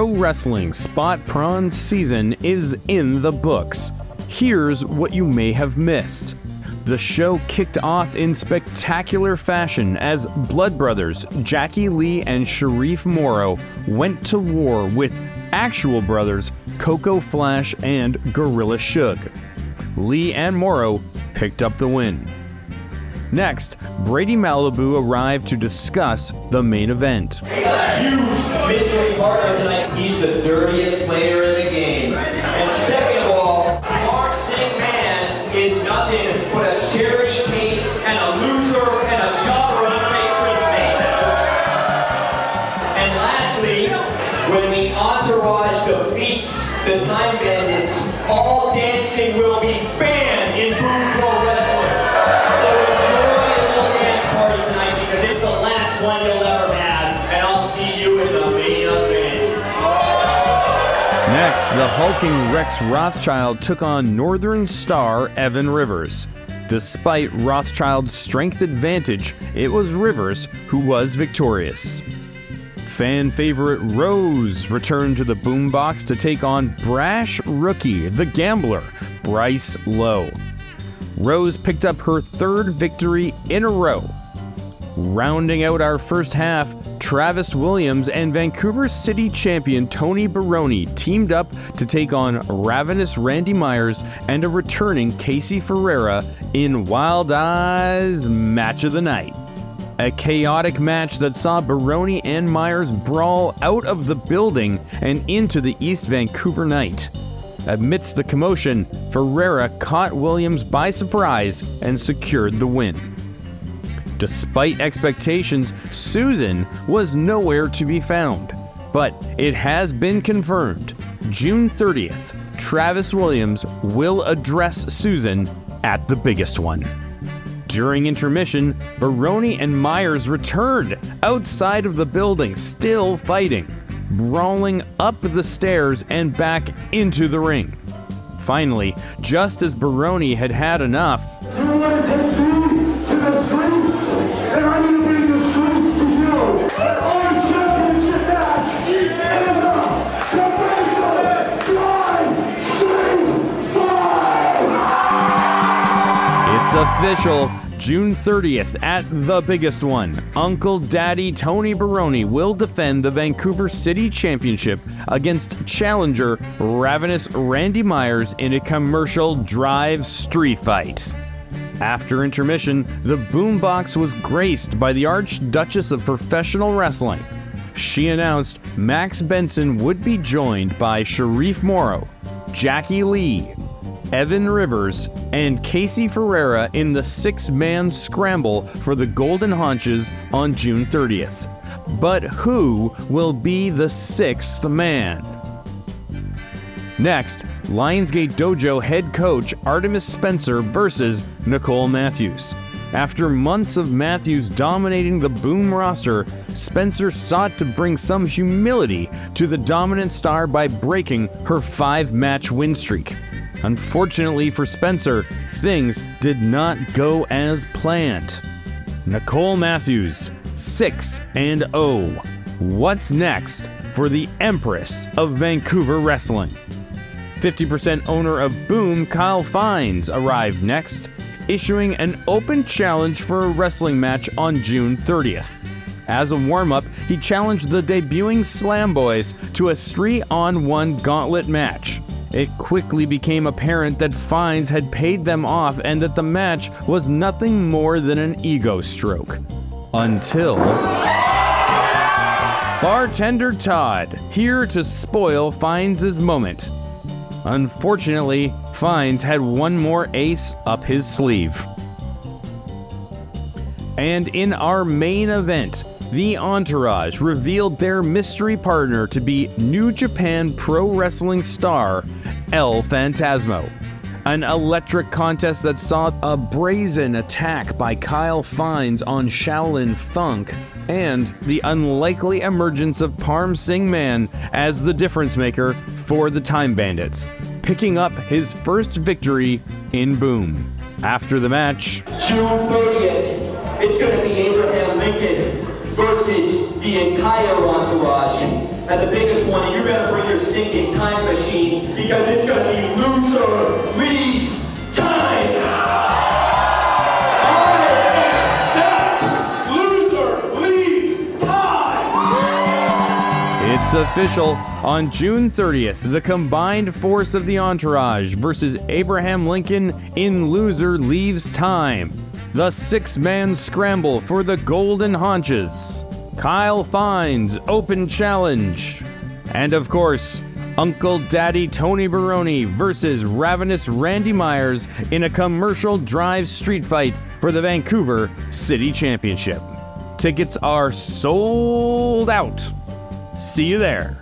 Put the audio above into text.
Pro Wrestling Spot Prawn season is in the books. Here's what you may have missed. The show kicked off in spectacular fashion as Blood Brothers Jackie Lee and Sharif Morrow went to war with actual brothers Coco Flash and Gorilla Shug. Lee and Morrow picked up the win. Next, Brady Malibu arrived to discuss the main event. Huge mystery partner tonight. He's the dirtiest player in the game. And second of all, Mark Singh Man is nothing but a charity case and a loser and a jobber on face for his name. And lastly, when the entourage defeats the Time Bandits, all dancing will be banned in Boom Pro Wrestling. So enjoy a little dance party tonight because it's the last one you'll ever have, and I'll see you in the main event. Next, the hulking Rex Rothschild took on Northern Star Evan Rivers. Despite Rothschild's strength advantage, it was Rivers who was victorious. Fan favorite Rose returned to the boombox to take on brash rookie, the gambler, Bryce Lowe. Rose picked up her third victory in a row. Rounding out our first half, Travis Williams and Vancouver City champion Tony Baroni teamed up to take on ravenous Randy Myers and a returning Casey Ferreira in Wild Eyes Match of the Night. A chaotic match that saw Baroni and Myers brawl out of the building and into the East Vancouver night. Amidst the commotion, Ferreira caught Williams by surprise and secured the win. Despite expectations, Susan was nowhere to be found. But it has been confirmed. June 30th, Travis Williams will address Susan at the biggest one. During intermission, Baroni and Myers returned outside of the building, still fighting, brawling up the stairs and back into the ring. Finally, just as Baroni had had enough, "You want to take me to the streets, and I'm going to bring the streets to you. And our championship match is the Basic Live Street Fight!" It's official. June 30th at the biggest one, Uncle Daddy Tony Baroni will defend the Vancouver City Championship against challenger Ravenous Randy Myers in a commercial drive street fight. After intermission, the boombox was graced by the Archduchess of Professional Wrestling. She announced Max Benson would be joined by Sharif Morrow, Jackie Lee, Evan Rivers, and Casey Ferreira in the six-man scramble for the Golden Haunches on June 30th. But who will be the sixth man? Next, Lionsgate Dojo head coach Artemis Spencer versus Nicole Matthews. After months of Matthews dominating the Boom roster, Spencer sought to bring some humility to the dominant star by breaking her 5-match win streak. Unfortunately for Spencer, things did not go as planned. Nicole Matthews, 6-0. What's next for the Empress of Vancouver Wrestling? 50% owner of Boom, Kyle Fines, arrived next, issuing an open challenge for a wrestling match on June 30th. As a warm-up, he challenged the debuting Slam Boys to a 3-on-1 gauntlet match. It quickly became apparent that Fines had paid them off and that the match was nothing more than an ego stroke. Until Bartender Todd, here to spoil Fines' moment. Unfortunately, Fines had one more ace up his sleeve. And in our main event, the Entourage revealed their mystery partner to be New Japan Pro Wrestling star El Phantasmo. An electric contest that saw a brazen attack by Kyle Fines on Shaolin Funk, and the unlikely emergence of Parm Singh Man as the difference maker for the Time Bandits, picking up his first victory in Boom. After the match, June 30th, it's going to be Abraham Lincoln versus the entire entourage. And the biggest one, you better bring your stinking time machine because it's gonna be loser leaves time. I accept loser leaves time. It's official. On June 30th, the combined force of the entourage versus Abraham Lincoln in Loser Leaves Time. The six-man scramble for the golden haunches. Kyle Fine's open challenge. And of course, Uncle Daddy Tony Baroni versus Ravenous Randy Myers in a commercial drive street fight for the Vancouver City Championship. Tickets are sold out. See you there.